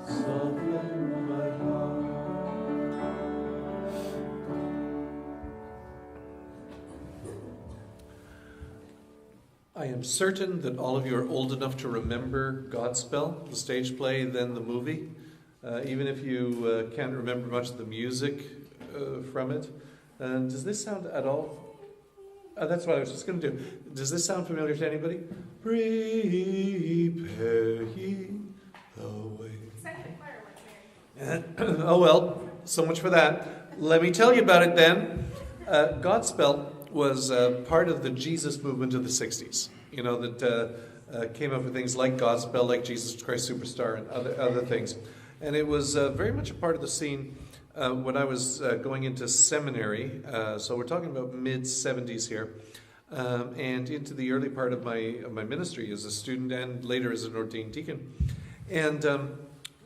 soften my heart. I am certain that all of you are old enough to remember Godspell, the stage play, then the movie. Even if you can't remember much of the music from it. Does this sound at all? That's what I was just going to do. Does this sound familiar to anybody? Prepare ye the way. Oh well, so much for that. Let me tell you about it then. Godspell was part of the Jesus movement of the 60s. You know, that came up with things like Godspell, like Jesus Christ Superstar, and other things. And it was very much a part of the scene when I was going into seminary. So we're talking about mid-70s here. And into the early part of my ministry as a student and later as an ordained deacon. And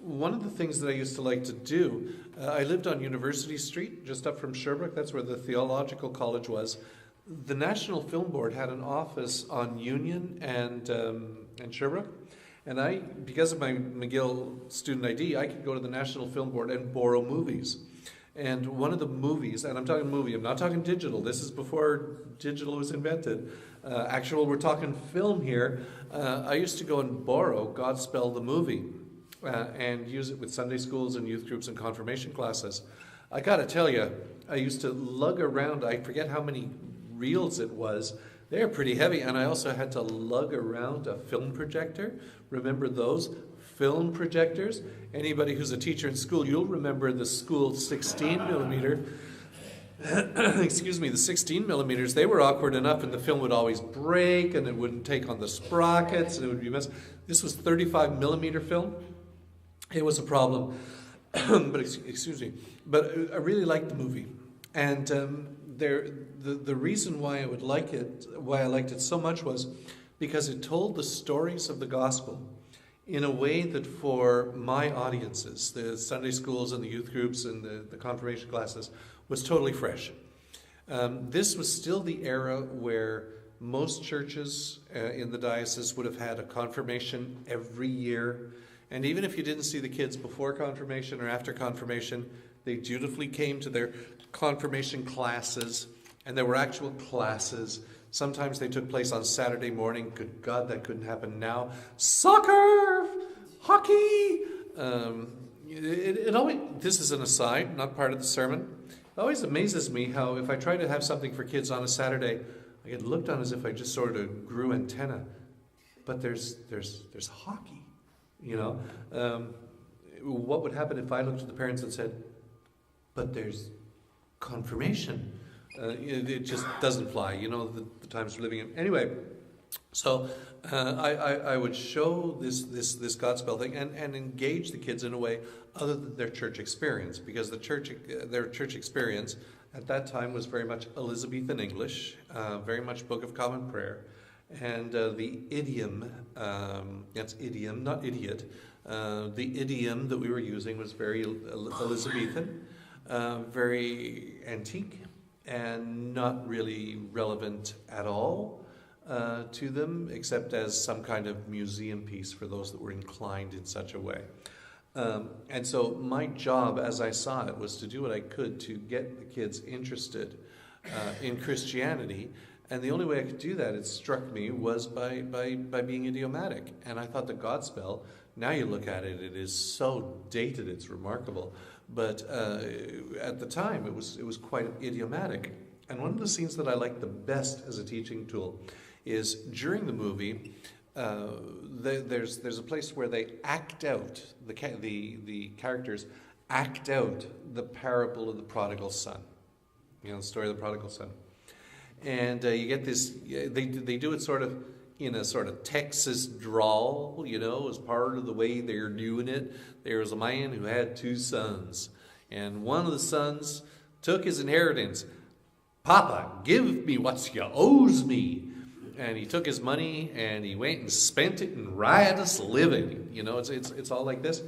one of the things that I used to like to do, I lived on University Street, just up from Sherbrooke. That's where the theological college was. The National Film Board had an office on Union and Sherbrooke. And I, because of my McGill student ID, I could go to the National Film Board and borrow movies. And one of the movies, and I'm talking movie, I'm not talking digital. This is before digital was invented. We're talking film here. I used to go and borrow Godspell the movie and use it with Sunday schools and youth groups and confirmation classes. I got to tell you, I used to lug around, I forget how many reels it was. They're pretty heavy, and I also had to lug around a film projector. Remember those film projectors? Anybody who's a teacher in school, you'll remember the school 16 millimeter. Excuse me, the 16 millimeters, they were awkward enough, and the film would always break, and it wouldn't take on the sprockets, and it would be messy. This was 35 millimeter film. It was a problem. But excuse me. But I really liked the movie. And the reason why I liked it so much was because it told the stories of the gospel in a way that for my audiences, the Sunday schools and the youth groups and the confirmation classes, was totally fresh. This was still the era where most churches in the diocese would have had a confirmation every year. And even if you didn't see the kids before confirmation or after confirmation, they dutifully came to their confirmation classes, and there were actual classes. Sometimes they took place on Saturday morning. Good God, that couldn't happen now. Soccer! Hockey! It always, this is an aside, not part of the sermon. It always amazes me how if I try to have something for kids on a Saturday, I get looked on as if I just sort of grew antenna. But there's hockey, you know. What would happen if I looked at the parents and said, but there's confirmation? It just doesn't fly, you know, the times we're living in. Anyway, so I would show this Godspell thing and engage the kids in a way other than their church experience, because their church experience at that time was very much Elizabethan English, very much Book of Common Prayer, and the idiom, that's idiom, not idiot, the idiom that we were using was very Elizabethan, very antique, and not really relevant at all to them, except as some kind of museum piece for those that were inclined in such a way. And so my job, as I saw it, was to do what I could to get the kids interested in Christianity. And the only way I could do that, it struck me, was by being idiomatic. And I thought the Godspell, now you look at it, it is so dated, it's remarkable. But at the time, it was quite idiomatic. And one of the scenes that I like the best as a teaching tool is during the movie, there's a place where they act out, the characters act out the parable of the prodigal son. You know, the story of the prodigal son. And you get this, they do it sort of in a sort of Texas drawl, you know, as part of the way they're doing it. There was a man who had 2 sons, and one of the sons took his inheritance. Papa, give me what you owes me. And he took his money and he went and spent it in riotous living. You know, it's all like this.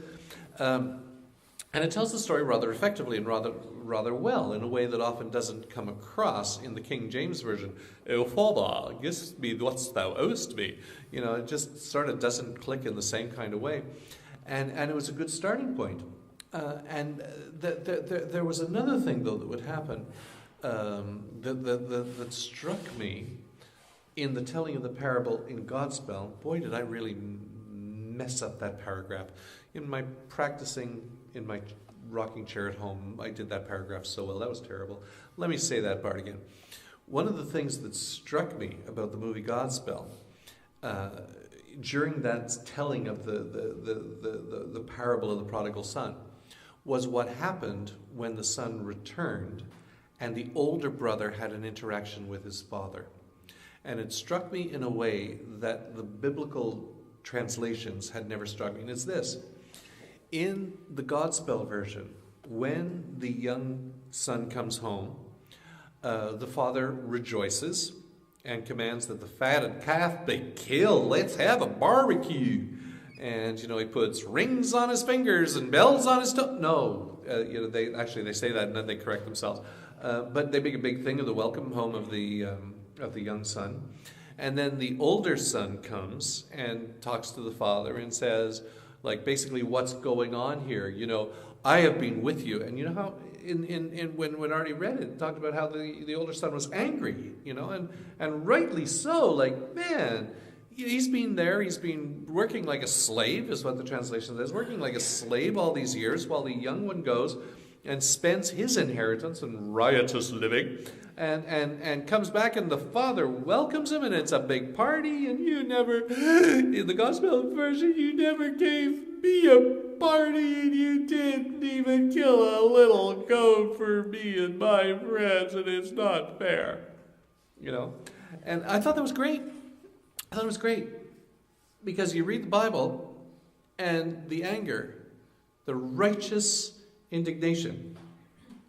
And it tells the story rather effectively and rather well, in a way that often doesn't come across in the King James Version. Oh, Father, give me what thou owest me. You know, it just sort of doesn't click in the same kind of way. And it was a good starting point. There was another thing, though, that would happen that struck me in the telling of the parable in Godspell. Boy, did I really mess up that paragraph. In my practicing in my rocking chair at home, I did that paragraph so well. That was terrible. Let me say that part again. One of the things that struck me about the movie Godspell, during that telling of the parable of the prodigal son, was what happened when the son returned and the older brother had an interaction with his father. And it struck me in a way that the biblical translations had never struck me. And it's this. In the Godspell version, when the young son comes home, the father rejoices and commands that the fatted calf be killed. Let's have a barbecue. And, he puts rings on his fingers and bells on his toe. No, they say that and then they correct themselves. But they make a big thing of the welcome home of the young son. And then the older son comes and talks to the father and says, basically, what's going on here? I have been with you. And you know how when Artie read it talked about how the older son was angry, and rightly so. Man, he's been there. He's been working like a slave, is what the translation says, working like a slave all these years, while the young one goes and spends his inheritance in riotous living, and comes back, and the father welcomes him, and it's a big party, and you never, in the Gospel version, you never gave me a party, and you didn't even kill a little goat for me and my friends, and it's not fair. And I thought that was great. I thought it was great, because you read the Bible, and the anger, the righteous indignation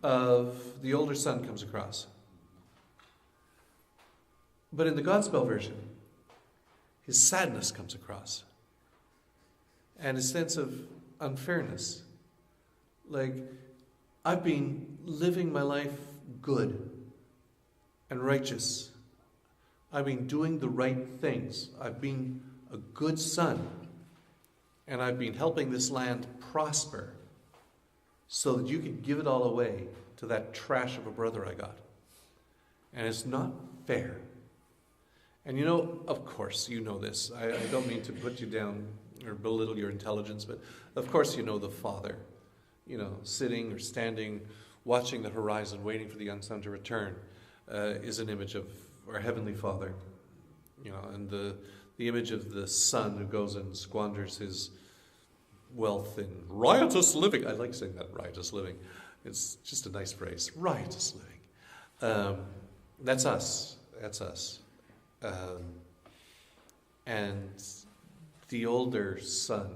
of the older son comes across. But in the Godspell version, his sadness comes across. And his sense of unfairness. I've been living my life good and righteous. I've been doing the right things. I've been a good son. And I've been helping this land prosper, so that you can give it all away to that trash of a brother I got. And it's not fair. And of course, you know this. I don't mean to put you down or belittle your intelligence, but of course the father, sitting or standing, watching the horizon, waiting for the young son to return, is an image of our Heavenly Father. And the image of the son who goes and squanders his wealth in riotous living. I like saying that, riotous living. It's just a nice phrase, riotous living. That's us. That's us. And the older son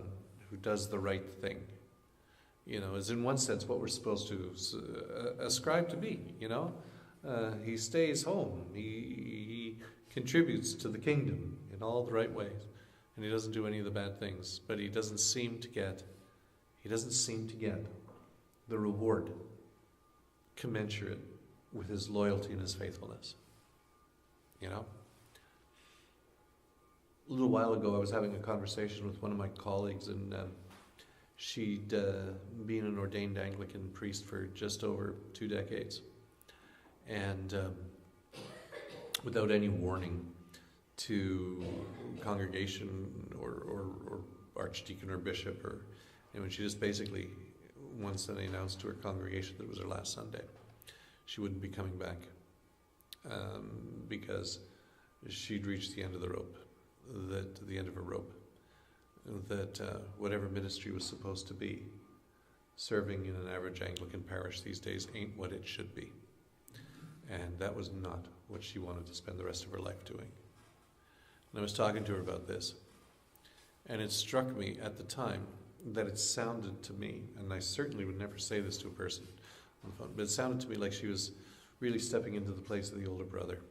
who does the right thing, is in one sense what we're supposed to ascribe to be. He stays home. He contributes to the kingdom in all the right ways. And he doesn't do any of the bad things, but he doesn't seem to get the reward commensurate with his loyalty and his faithfulness. A little while ago, I was having a conversation with one of my colleagues, and she'd been an ordained Anglican priest for just over 2 decades, and without any warning to congregation or archdeacon or bishop, and she just basically one Sunday announced to her congregation that it was her last Sunday. She wouldn't be coming back because she'd reached the end of the rope, the end of her rope, that whatever ministry was supposed to be, serving in an average Anglican parish these days ain't what it should be. And that was not what she wanted to spend the rest of her life doing. And I was talking to her about this, and it struck me at the time that it sounded to me, and I certainly would never say this to a person on the phone, but it sounded to me like she was really stepping into the place of the older brother.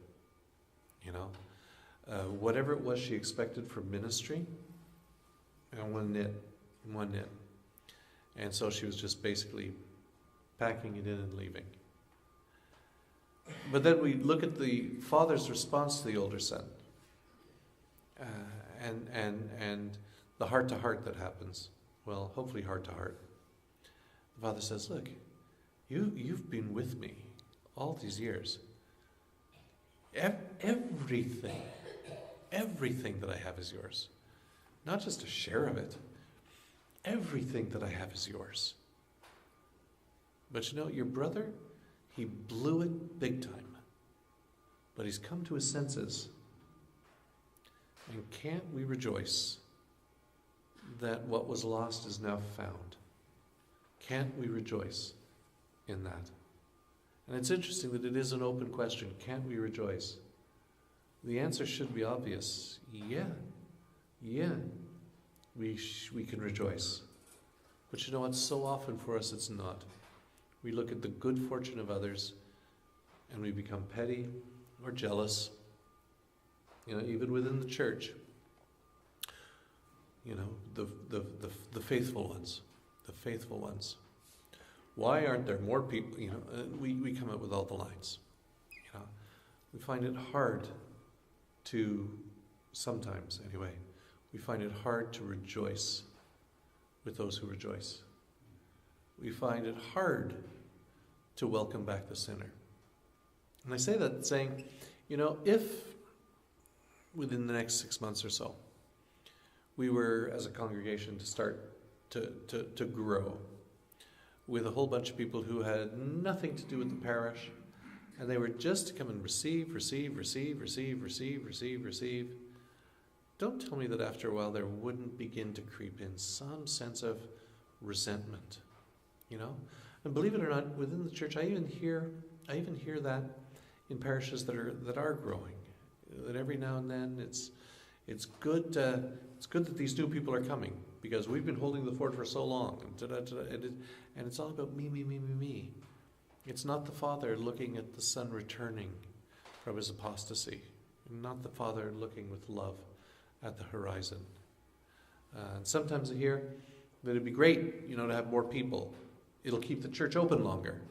Whatever it was she expected from ministry, and one knit. And so she was just basically packing it in and leaving. But then we look at the father's response to the older son, and the heart-to-heart that happens well, hopefully heart to heart. The Father says, look, you've been with me all these years. Everything that I have is yours. Not just a share of it. Everything that I have is yours. But you know, your brother, he blew it big time. But he's come to his senses. And can't we rejoice that what was lost is now found? Can't we rejoice in that? And it's interesting that it is an open question. Can't we rejoice? The answer should be obvious. Yeah, we can rejoice. But you know what? So often for us it's not. We look at the good fortune of others and we become petty or jealous. You know, even within the church. You know, the faithful ones. The faithful ones. Why aren't there more people? You know, we come up with all the lines. You know, we find it hard to, sometimes anyway, we find it hard to rejoice with those who rejoice. We find it hard to welcome back the sinner. And I say that saying, you know, if within the next 6 months or so, we were as a congregation to start to grow with a whole bunch of people who had nothing to do with the parish, and they were just to come and receive. Don't tell me that after a while there wouldn't begin to creep in some sense of resentment, you know? And believe it or not, within the church, I even hear that in parishes that are growing. That every now and then it's good that these new people are coming, because we've been holding the fort for so long, and it's all about me. It's not the Father looking at the Son returning from his apostasy, not the Father looking with love at the horizon. And sometimes I hear that it'd be great, you know, to have more people. It'll keep the church open longer.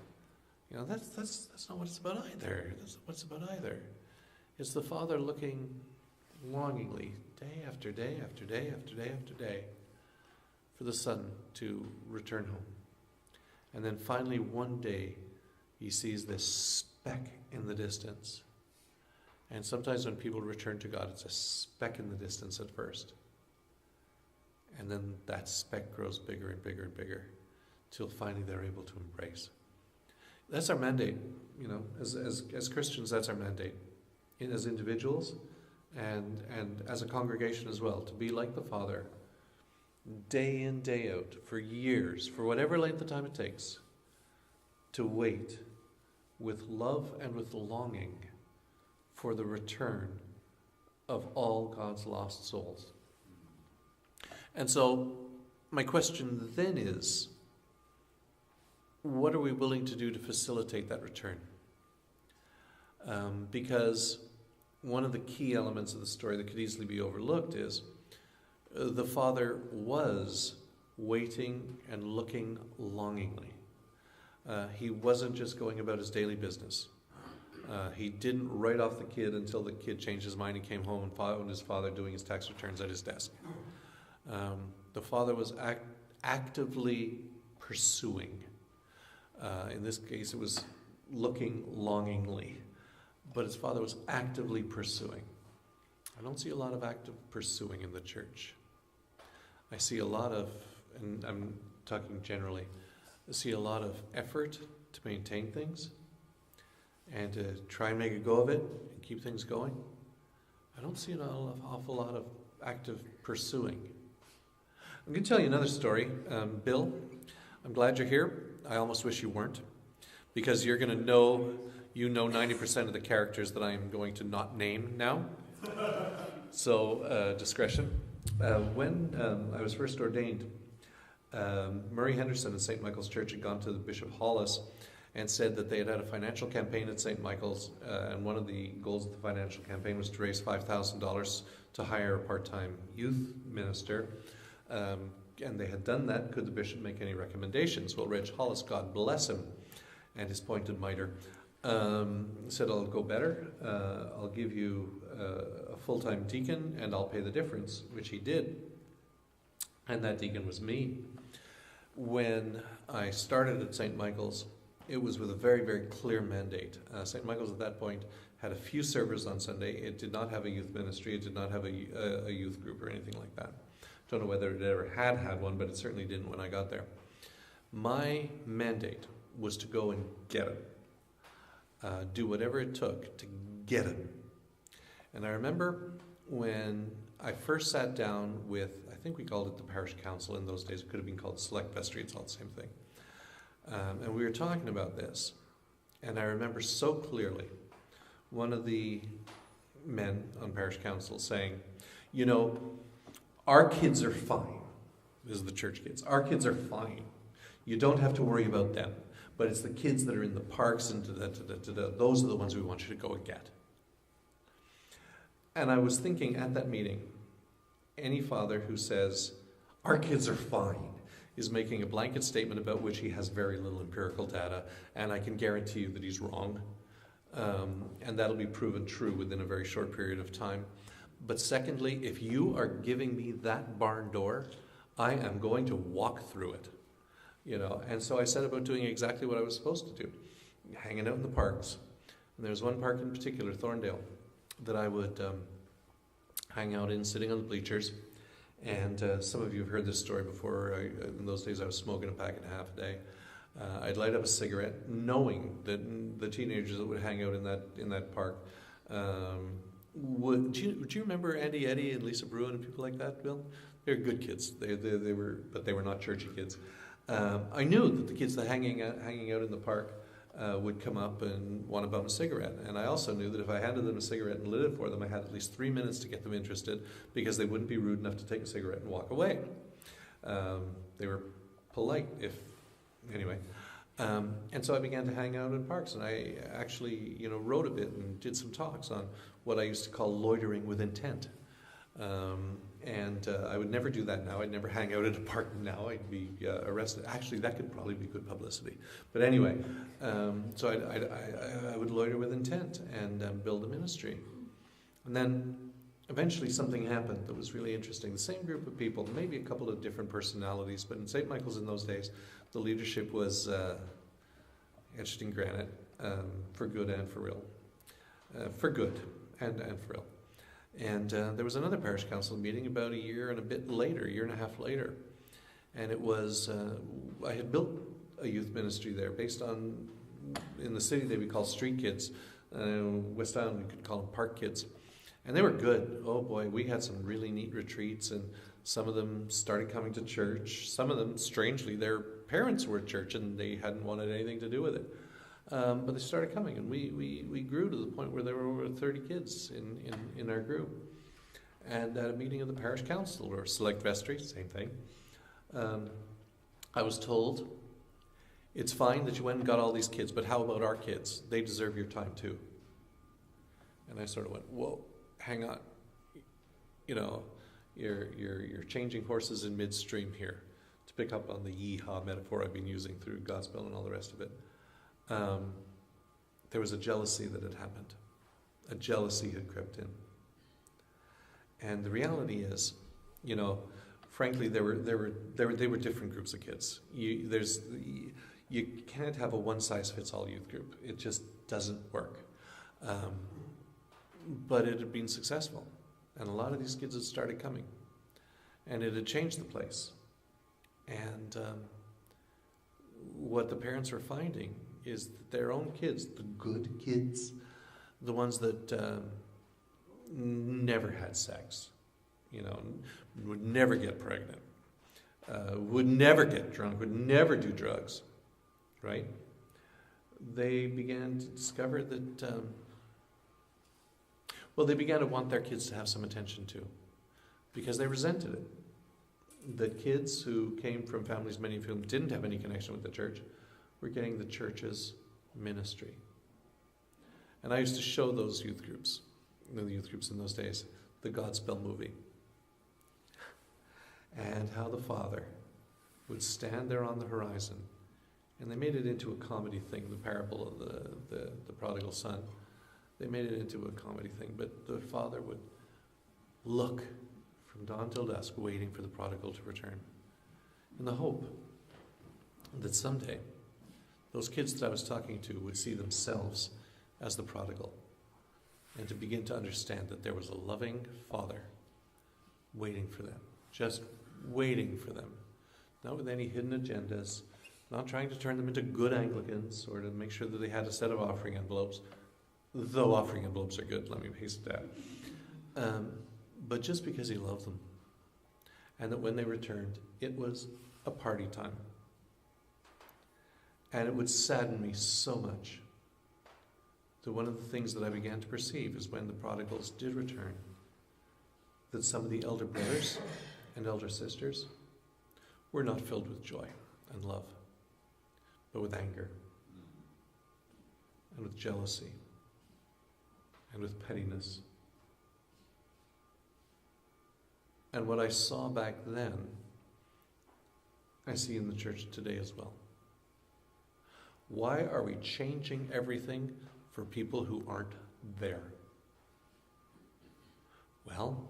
You know, that's not what it's about either. That's not what it's about either. It's the Father looking longingly, day after day after day after day after day, for the Son to return home. And then finally one day he sees this speck in the distance. And sometimes when people return to God, it's a speck in the distance at first. And then that speck grows bigger and bigger and bigger till finally they're able to embrace. That's our mandate, you know, as Christians, that's our mandate. As individuals and as a congregation as well, to be like the Father, day in, day out, for years, for whatever length of time it takes, to wait with love and with longing for the return of all God's lost souls. And so, my question then is, what are we willing to do to facilitate that return? Because one of the key elements of the story that could easily be overlooked is the Father was waiting and looking longingly. He wasn't just going about his daily business. He didn't write off the kid until the kid changed his mind and came home and found his father doing his tax returns at his desk. The Father was actively pursuing. In this case, it was looking longingly. But his Father was actively pursuing. I don't see a lot of active pursuing in the church. I see a lot of, and I'm talking generally, I see a lot of effort to maintain things and to try and make a go of it and keep things going. I don't see an awful lot of active pursuing. I'm going to tell you another story. Bill, I'm glad you're here. I almost wish you weren't, because you're going to know, 90% of the characters that I'm going to not name now. So, discretion. When I was first ordained, Murray Henderson at St. Michael's Church had gone to the Bishop Hollis and said that they had a financial campaign at St. Michael's, and one of the goals of the financial campaign was to raise $5,000 to hire a part-time youth minister. And they had done that. Could the bishop make any recommendations? Well, Reg Hollis, God bless him, and his pointed mitre, said, I'll go better. I'll give you a full-time deacon, and I'll pay the difference, which he did. And that deacon was me. When I started at St. Michael's, it was with a very, very clear mandate. St. Michael's at that point had a few servers on Sunday. It did not have a youth ministry. It did not have a youth group or anything like that. Don't know whether it ever had one, but it certainly didn't when I got there. My mandate was to go and get it. Do whatever it took to get it. And I remember when I first sat down with, I think we called it the parish council in those days. It could have been called select vestry. It's all the same thing. And we were talking about this. And I remember so clearly one of the men on parish council saying, you know, our kids are fine. This is the church kids. Our kids are fine. You don't have to worry about them. But it's the kids that are in the parks and those are the ones we want you to go and get. And I was thinking at that meeting, any father who says, our kids are fine, is making a blanket statement about which he has very little empirical data, and I can guarantee you that he's wrong. And that'll be proven true within a very short period of time. But secondly, if you are giving me that barn door, I am going to walk through it. You know, and so I set about doing exactly what I was supposed to do, hanging out in the parks. And there's one park in particular, Thorndale, that I would hang out in, sitting on the bleachers. And some of you have heard this story before. In those days, I was smoking a pack and a half a day. I'd light up a cigarette, knowing that the teenagers that would hang out in that park would you remember Andy Eddy and Lisa Bruin and people like that, Bill? They're good kids. They were not churchy kids. I knew that the kids that hanging out in the park would come up and want to bum a cigarette. And I also knew that if I handed them a cigarette and lit it for them, I had at least 3 minutes to get them interested, because they wouldn't be rude enough to take a cigarette and walk away. They were polite, anyway. And so I began to hang out in parks, and I actually, wrote a bit and did some talks on what I used to call loitering with intent. I would never do that now. I'd never hang out at a park now. I'd be arrested. Actually, that could probably be good publicity. But anyway, so I would loiter with intent and build a ministry. And then eventually something happened that was really interesting. The same group of people, maybe a couple of different personalities, but in St. Michael's in those days, the leadership was etched in granite, for good and for real. For good and for real. And there was another parish council meeting about a year and a half later. And it was, I had built a youth ministry there based on, in the city they would call street kids. West Island we could call them park kids. And they were good. Oh boy, we had some really neat retreats, and some of them started coming to church. Some of them, strangely, their parents were at church and they hadn't wanted anything to do with it. But they started coming, and we grew to the point where there were over 30 kids in our group. And at a meeting of the parish council, or select vestry, same thing, I was told, it's fine that you went and got all these kids, but how about our kids? They deserve your time too. And I sort of went, whoa, hang on. You're changing horses in midstream here, to pick up on the yeehaw metaphor I've been using through Godspell and all the rest of it. There was a jealousy that had happened. A jealousy had crept in. And the reality is, frankly, they were different groups of kids. You can't have a one-size-fits-all youth group. It just doesn't work. But it had been successful. And a lot of these kids had started coming. And it had changed the place. And what the parents were finding is that their own kids, the good kids, the ones that never had sex, would never get pregnant, would never get drunk, would never do drugs, right? They began to discover that, they began to want their kids to have some attention too, because they resented it. That kids who came from families, many of whom didn't have any connection with the church, were getting the church's ministry. And I used to show those youth groups, the youth groups in those days, the Godspell movie. And how the father would stand there on the horizon. And they made it into a comedy thing, the parable of the prodigal son. They made it into a comedy thing, but the father would look from dawn till dusk, waiting for the prodigal to return. In the hope that someday those kids that I was talking to would see themselves as the prodigal and to begin to understand that there was a loving Father waiting for them, just waiting for them, not with any hidden agendas, not trying to turn them into good Anglicans or to make sure that they had a set of offering envelopes, though offering envelopes are good, let me hasten that. But just because he loved them. And that when they returned, it was a party time. And it would sadden me so much that one of the things that I began to perceive is when the prodigals did return, that some of the elder brothers and elder sisters were not filled with joy and love, but with anger and with jealousy and with pettiness. And what I saw back then, I see in the church today as well. Why are we changing everything for people who aren't there? Well,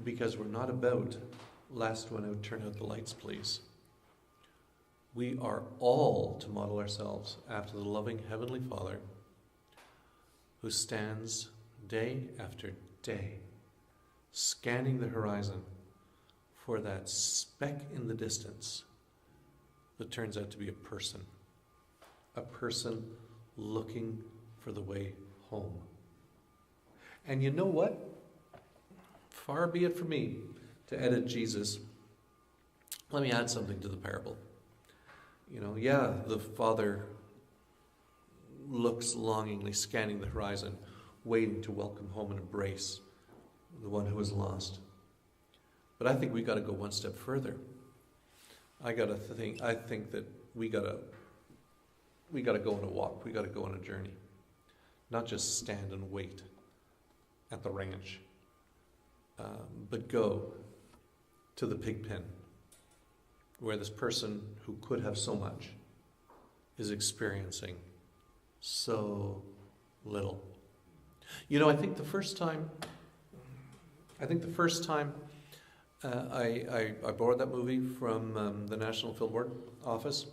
because we're not about last one out, turn out the lights, please. We are all to model ourselves after the loving Heavenly Father who stands day after day scanning the horizon for that speck in the distance that turns out to be a person looking for the way home. And you know what? Far be it from me to edit Jesus. Let me add something to the parable. The Father looks longingly, scanning the horizon, waiting to welcome home and embrace the one who is lost. But I think we got to go one step further. I think that we got to go on a walk. We got to go on a journey, not just stand and wait at the ranch, but go to the pig pen, where this person who could have so much is experiencing so little. I think the first time I borrowed that movie from the National Film Board office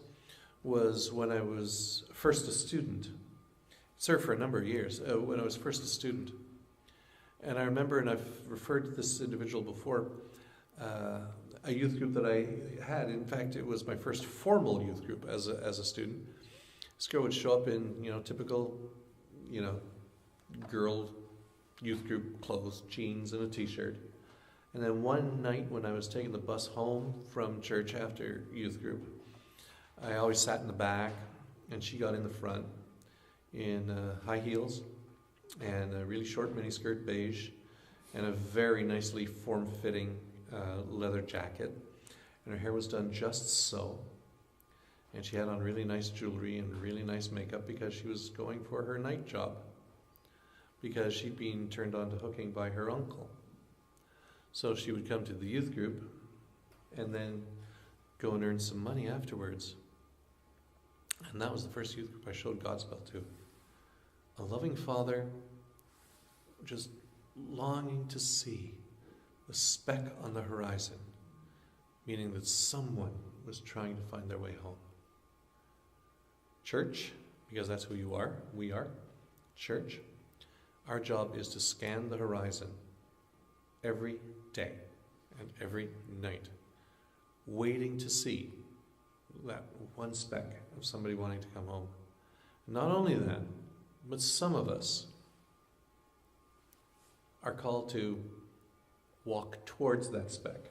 was when I was first a student. Served for a number of years, when I was first a student. And I remember, and I've referred to this individual before, a youth group that I had. In fact, it was my first formal youth group as a student. This girl would show up in, typical, girl youth group clothes, jeans and a t-shirt. And then one night when I was taking the bus home from church after youth group, I always sat in the back, and she got in the front in high heels and a really short miniskirt, beige, and a very nicely form-fitting leather jacket. And her hair was done just so. And she had on really nice jewelry and really nice makeup because she was going for her night job, because she'd been turned on to hooking by her uncle. So she would come to the youth group and then go and earn some money afterwards. And that was the first youth group I showed Godspell to. A loving Father just longing to see the speck on the horizon, meaning that someone was trying to find their way home. Church, because that's who you are, we are, church, our job is to scan the horizon every day and every night, waiting to see that one speck of somebody wanting to come home. Not only that, but some of us are called to walk towards that speck.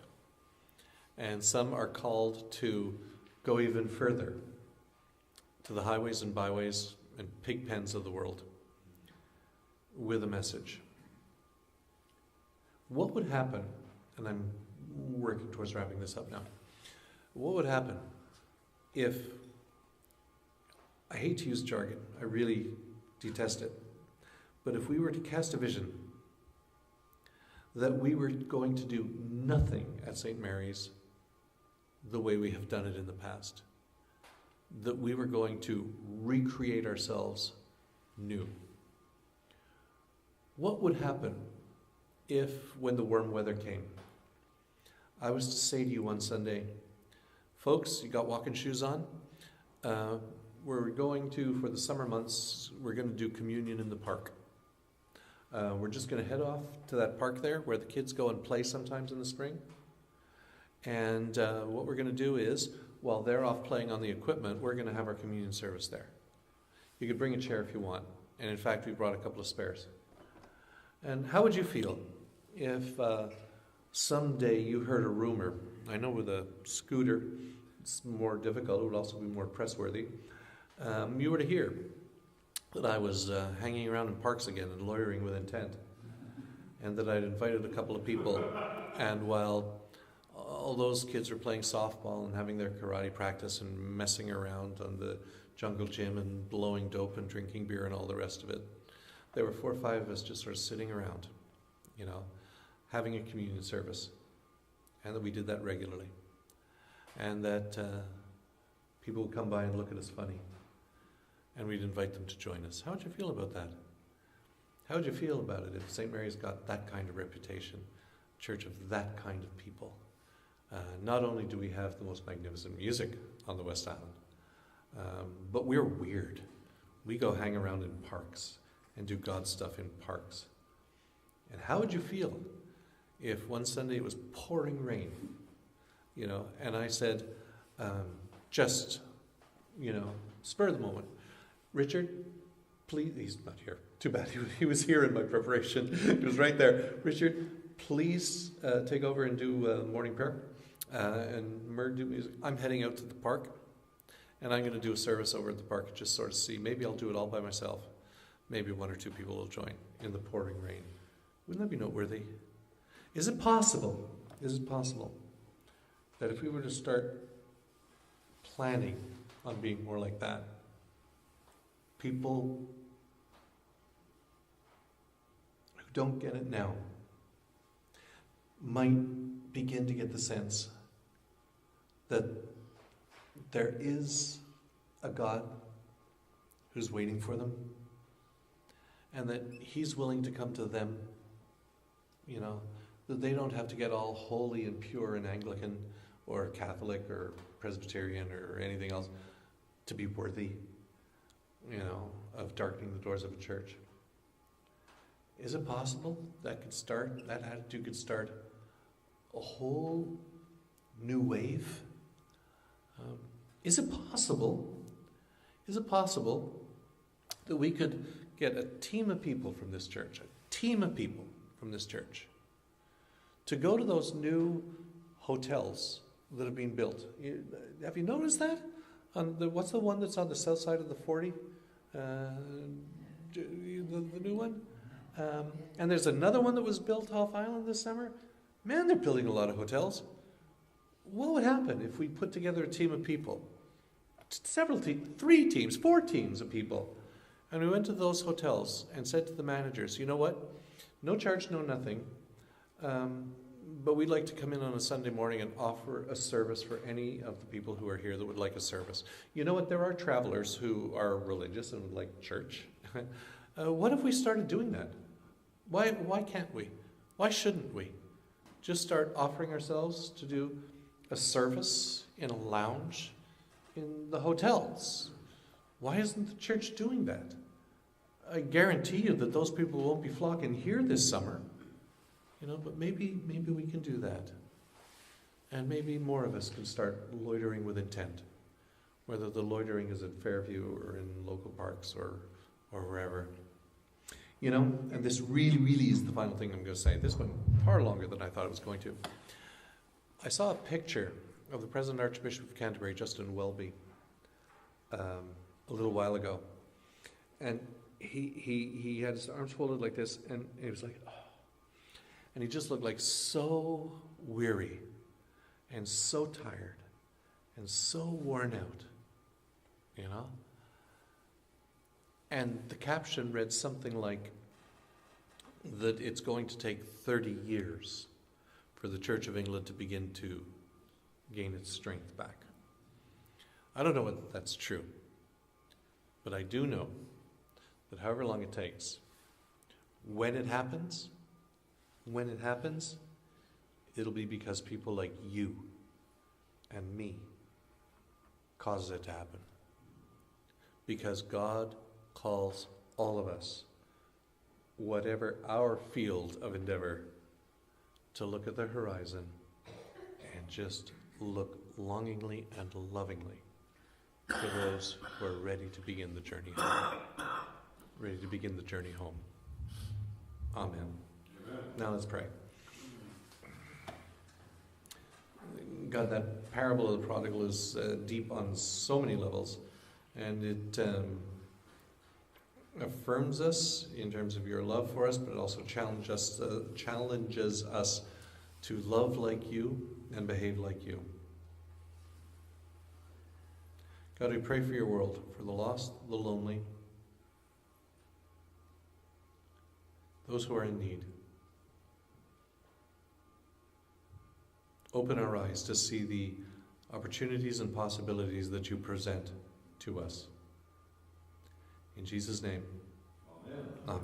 And some are called to go even further, to the highways and byways and pig pens of the world with a message. What would happen, and I'm working towards wrapping this up now, what would happen if, I hate to use jargon, I really detest it, but if we were to cast a vision that we were going to do nothing at St. Mary's the way we have done it in the past, that we were going to recreate ourselves new. What would happen if, when the warm weather came, I was to say to you one Sunday, folks, you got walking shoes on? We're going to, for the summer months, we're going to do communion in the park. We're just going to head off to that park there where the kids go and play sometimes in the spring. And what we're going to do is, while they're off playing on the equipment, we're going to have our communion service there. You could bring a chair if you want. And in fact, we brought a couple of spares. And how would you feel if someday you heard a rumor? I know with a scooter, it's more difficult. It would also be more press-worthy. You were to hear that I was hanging around in parks again and loitering with intent. And that I'd invited a couple of people. And while all those kids were playing softball and having their karate practice and messing around on the jungle gym and blowing dope and drinking beer and all the rest of it, there were 4 or 5 of us just sort of sitting around, having a communion service. And that we did that regularly. And that people would come by and look at us funny. And we'd invite them to join us. How would you feel about that? How would you feel about it if St. Mary's got that kind of reputation, a church of that kind of people? Not only do we have the most magnificent music on the West Island, but we're weird. We go hang around in parks and do God stuff in parks. And how would you feel if one Sunday it was pouring rain, and I said, spur of the moment, Richard, please, he's not here. Too bad, he was here in my preparation. He was right there. Richard, please take over and do morning prayer. And Murd do music. I'm heading out to the park, and I'm going to do a service over at the park and just sort of see. Maybe I'll do it all by myself. Maybe 1 or 2 people will join in the pouring rain. Wouldn't that be noteworthy? Is it possible that if we were to start planning on being more like that, people who don't get it now might begin to get the sense that there is a God who's waiting for them, and that He's willing to come to them, that they don't have to get all holy and pure and Anglican or Catholic or Presbyterian or anything else to be worthy, of darkening the doors of a church. Is it possible that attitude could start a whole new wave? Is it possible that we could get a team of people from this church, to go to those new hotels that have been built? Have you noticed that? What's the one that's on the south side of the 40? The new one? And there's another one that was built off island this summer. Man, they're building a lot of hotels. What would happen if we put together a team of people? 3 teams, 4 teams of people. And we went to those hotels and said to the managers, you know what? No charge, no nothing. But we'd like to come in on a Sunday morning and offer a service for any of the people who are here that would like a service. You know what? There are travelers who are religious and would like church. What if we started doing that? Why can't we? Why shouldn't we? Just start offering ourselves to do a service in a lounge in the hotels. Why isn't the church doing that? I guarantee you that those people won't be flocking here this summer. But maybe we can do that. And maybe more of us can start loitering with intent. Whether the loitering is at Fairview or in local parks or wherever. And this really, really is the final thing I'm going to say. This went far longer than I thought it was going to. I saw a picture of the present Archbishop of Canterbury, Justin Welby, a little while ago. And he had his arms folded like this, and he was like, oh. And he just looked like so weary and so tired and so worn out, And the caption read something like that it's going to take 30 years for the Church of England to begin to gain its strength back. I don't know whether that's true, but I do know that however long it takes, when it happens, When it happens, it'll be because people like you and me causes it to happen. Because God calls all of us, whatever our field of endeavor, to look at the horizon and just look longingly and lovingly for those who are ready to begin the journey home. Ready to begin the journey home. Amen. Amen. Now let's pray. God, that parable of the prodigal is deep on so many levels, and it affirms us in terms of your love for us, but it also challenges us to love like you and behave like you. God, we pray for your world, for the lost, the lonely, those who are in need. Open our eyes to see the opportunities and possibilities that you present to us. In Jesus' name, amen. Amen.